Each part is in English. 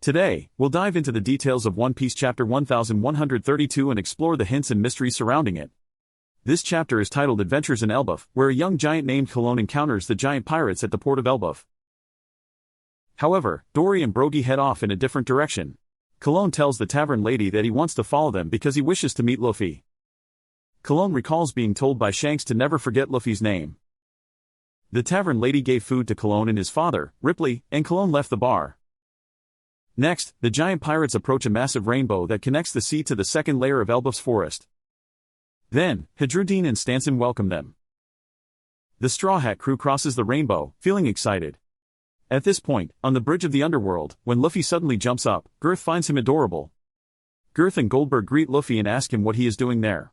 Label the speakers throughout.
Speaker 1: Today, we'll dive into the details of One Piece Chapter 1132 and explore the hints and mysteries surrounding it. This chapter is titled Adventures in Elbaf, where a young giant named Kallon encounters the giant pirates at the port of Elbaf. However, Dory and Brogy head off in a different direction. Kallon tells the tavern lady that he wants to follow them because he wishes to meet Luffy. Kallon recalls being told by Shanks to never forget Luffy's name. The tavern lady gave food to Kallon and his father, Ripley, and Kallon left the bar. Next, the giant pirates approach a massive rainbow that connects the sea to the second layer of Elbaf's forest. Then, Headrudine and Stanson welcome them. The Straw Hat crew crosses the rainbow, feeling excited. At this point, on the bridge of the underworld, when Luffy suddenly jumps up, Garth finds him adorable. Garth and Goldberg greet Luffy and ask him what he is doing there.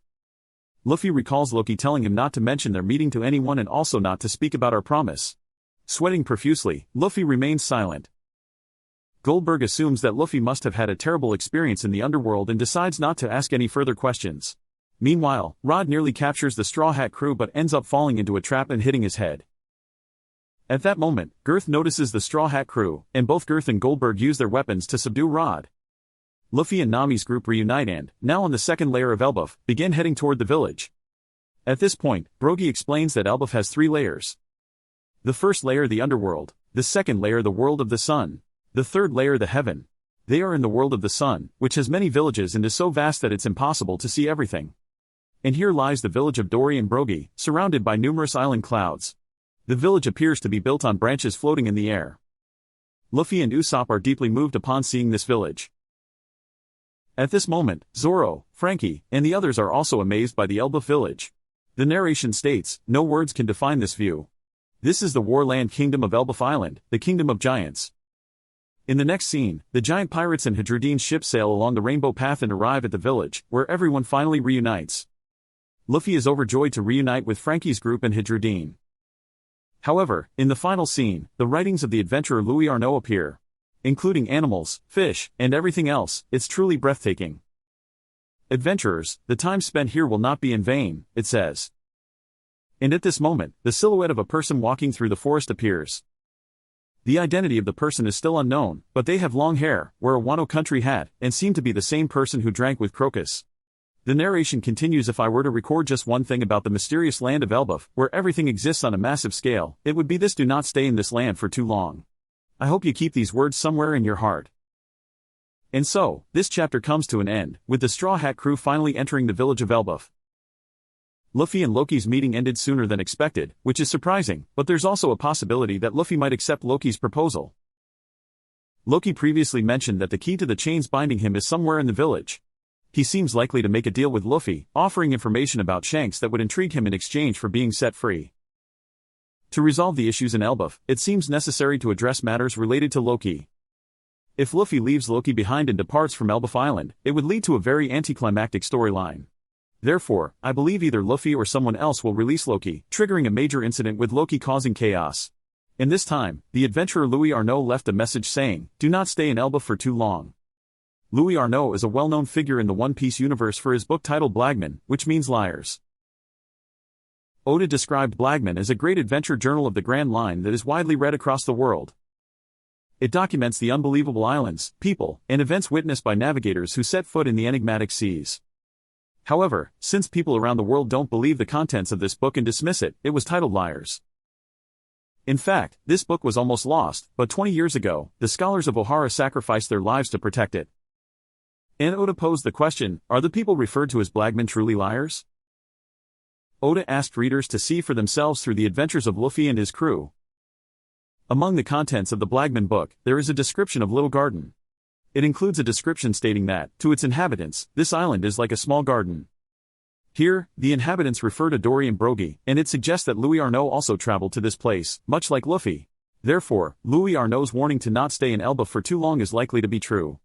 Speaker 1: Luffy recalls Loki telling him not to mention their meeting to anyone and also not to speak about our promise. Sweating profusely, Luffy remains silent. Goldberg assumes that Luffy must have had a terrible experience in the underworld and decides not to ask any further questions. Meanwhile, Rod nearly captures the Straw Hat crew but ends up falling into a trap and hitting his head. At that moment, Garth notices the Straw Hat crew, and both Garth and Goldberg use their weapons to subdue Rod. Luffy and Nami's group reunite and, now on the second layer of Elbaf, begin heading toward the village. At this point, Brogy explains that Elbaf has 3 layers. The first layer, the underworld; the second layer, the world of the sun; the third layer, the heaven. They are in the world of the sun, which has many villages and is so vast that it's impossible to see everything. And here lies the village of Dory and Brogy, surrounded by numerous island clouds. The village appears to be built on branches floating in the air. Luffy and Usopp are deeply moved upon seeing this village. At this moment, Zoro, Franky, and the others are also amazed by the Elbaf village. The narration states, "No words can define this view. This is the Warland Kingdom of Elbaf Island, the Kingdom of Giants." In the next scene, the giant pirates and Headrudine's ship sail along the rainbow path and arrive at the village, where everyone finally reunites. Luffy is overjoyed to reunite with Franky's group and Headrudine. However, in the final scene, the writings of the adventurer Louis Arnaud appear. Including animals, fish, and everything else, it's truly breathtaking. "Adventurers, the time spent here will not be in vain," it says. And at this moment, the silhouette of a person walking through the forest appears. The identity of the person is still unknown, but they have long hair, wear a Wano country hat, and seem to be the same person who drank with Crocus. The narration continues. If I were to record just one thing about the mysterious land of Elbaf, where everything exists on a massive scale, it would be this: do not stay in this land for too long. I hope you keep these words somewhere in your heart. And so, this chapter comes to an end, with the Straw Hat crew finally entering the village of Elbaf. Luffy and Loki's meeting ended sooner than expected, which is surprising, but there's also a possibility that Luffy might accept Loki's proposal. Loki previously mentioned that the key to the chains binding him is somewhere in the village. He seems likely to make a deal with Luffy, offering information about Shanks that would intrigue him in exchange for being set free. To resolve the issues in Elbaf, it seems necessary to address matters related to Loki. If Luffy leaves Loki behind and departs from Elbaf Island, it would lead to a very anticlimactic storyline. Therefore, I believe either Luffy or someone else will release Loki, triggering a major incident with Loki causing chaos. In this time, the adventurer Louis Arnaud left a message saying, "Do not stay in Elbaf for too long." Louis Arnaud is a well-known figure in the One Piece universe for his book titled Blagman, which means liars. Oda described Blagman as a great adventure journal of the Grand Line that is widely read across the world. It documents the unbelievable islands, people, and events witnessed by navigators who set foot in the enigmatic seas. However, since people around the world don't believe the contents of this book and dismiss it, it was titled Liars. In fact, this book was almost lost, but 20 years ago, the scholars of Ohara sacrificed their lives to protect it. And Oda posed the question, are the people referred to as Blagman truly liars? Oda asked readers to see for themselves through the adventures of Luffy and his crew. Among the contents of the Blagman book, there is a description of Little Garden. It includes a description stating that, to its inhabitants, this island is like a small garden. Here, the inhabitants refer to Dory and Brogy, and it suggests that Louis Arnaud also traveled to this place, much like Luffy. Therefore, Louis Arnaud's warning to not stay in Elbaf for too long is likely to be true.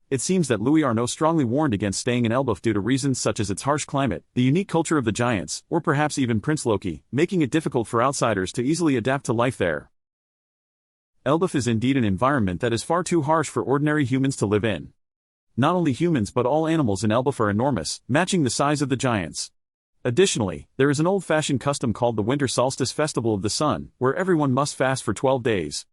Speaker 1: It seems that Louis Arnaud strongly warned against staying in Elbaf due to reasons such as its harsh climate, the unique culture of the giants, or perhaps even Prince Loki, making it difficult for outsiders to easily adapt to life there. Elbaf is indeed an environment that is far too harsh for ordinary humans to live in. Not only humans but all animals in Elbaf are enormous, matching the size of the giants. Additionally, there is an old-fashioned custom called the Winter Solstice Festival of the Sun, where everyone must fast for 12 days.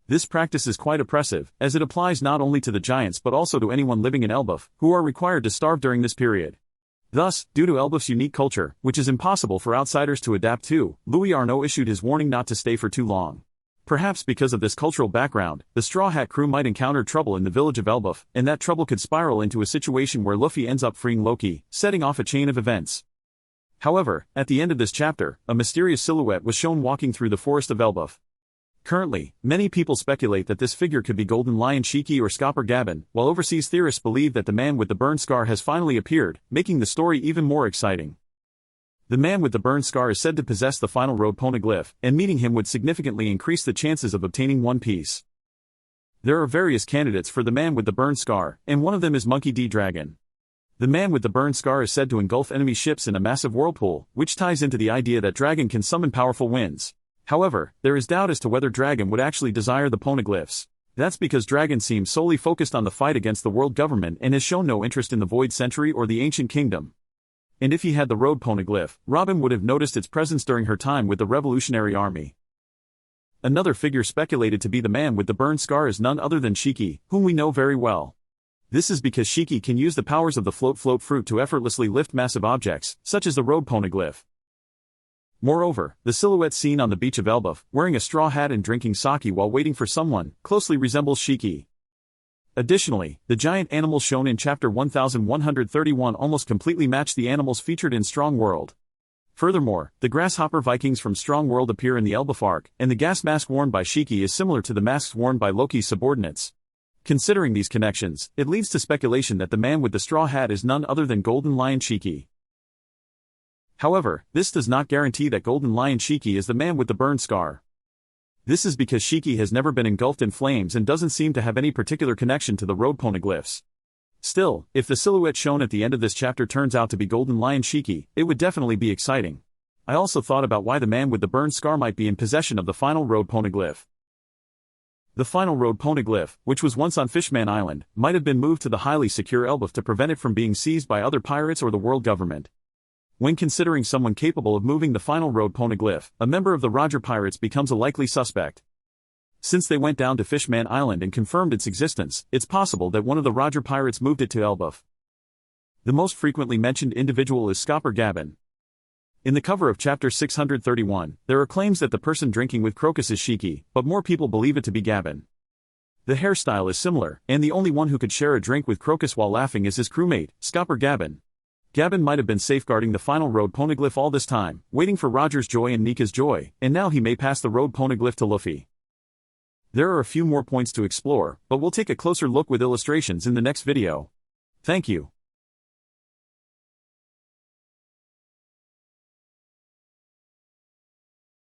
Speaker 1: This practice is quite oppressive, as it applies not only to the giants but also to anyone living in Elbaf, who are required to starve during this period. Thus, due to Elbaf's unique culture, which is impossible for outsiders to adapt to, Louis Arnault issued his warning not to stay for too long. Perhaps because of this cultural background, the Straw Hat crew might encounter trouble in the village of Elbaf, and that trouble could spiral into a situation where Luffy ends up freeing Loki, setting off a chain of events. However, at the end of this chapter, a mysterious silhouette was shown walking through the forest of Elbaf. Currently, many people speculate that this figure could be Golden Lion Shiki or Scopper Gabbin, while overseas theorists believe that the man with the burn scar has finally appeared, making the story even more exciting. The man with the burn scar is said to possess the final road poneglyph, and meeting him would significantly increase the chances of obtaining One Piece. There are various candidates for the man with the burn scar, and one of them is Monkey D. Dragon. The man with the burn scar is said to engulf enemy ships in a massive whirlpool, which ties into the idea that Dragon can summon powerful winds. However, there is doubt as to whether Dragon would actually desire the poneglyphs. That's because Dragon seems solely focused on the fight against the world government and has shown no interest in the Void Century or the Ancient Kingdom. And if he had the road poneglyph, Robin would have noticed its presence during her time with the Revolutionary Army. Another figure speculated to be the man with the burn scar is none other than Shiki, whom we know very well. This is because Shiki can use the powers of the float fruit to effortlessly lift massive objects, such as the road poneglyph. Moreover, the silhouette seen on the beach of Elbaf, wearing a straw hat and drinking sake while waiting for someone, closely resembles Shiki. Additionally, the giant animals shown in chapter 1131 almost completely match the animals featured in Strong World. Furthermore, the grasshopper Vikings from Strong World appear in the Elbaf arc, and the gas mask worn by Shiki is similar to the masks worn by Loki's subordinates. Considering these connections, it leads to speculation that the man with the straw hat is none other than Golden Lion Shiki. However, this does not guarantee that Golden Lion Shiki is the man with the burn scar. This is because Shiki has never been engulfed in flames and doesn't seem to have any particular connection to the road poneglyphs. Still, if the silhouette shown at the end of this chapter turns out to be Golden Lion Shiki, it would definitely be exciting. I also thought about why the man with the burn scar might be in possession of the final road poneglyph. The final road poneglyph, which was once on Fishman Island, might have been moved to the highly secure Elbaf to prevent it from being seized by other pirates or the world government. When considering someone capable of moving the final road poneglyph, a member of the Roger Pirates becomes a likely suspect. Since they went down to Fishman Island and confirmed its existence, it's possible that one of the Roger Pirates moved it to Elbaf. The most frequently mentioned individual is Scopper Gabbin. In the cover of chapter 631, there are claims that the person drinking with Crocus is Shiki, but more people believe it to be Gabbin. The hairstyle is similar, and the only one who could share a drink with Crocus while laughing is his crewmate, Scopper Gabbin. Gabbin might have been safeguarding the final road poneglyph all this time, waiting for Roger's joy and Nika's joy, and now he may pass the road poneglyph to Luffy. There are a few more points to explore, but we'll take a closer look with illustrations in the next video. Thank you.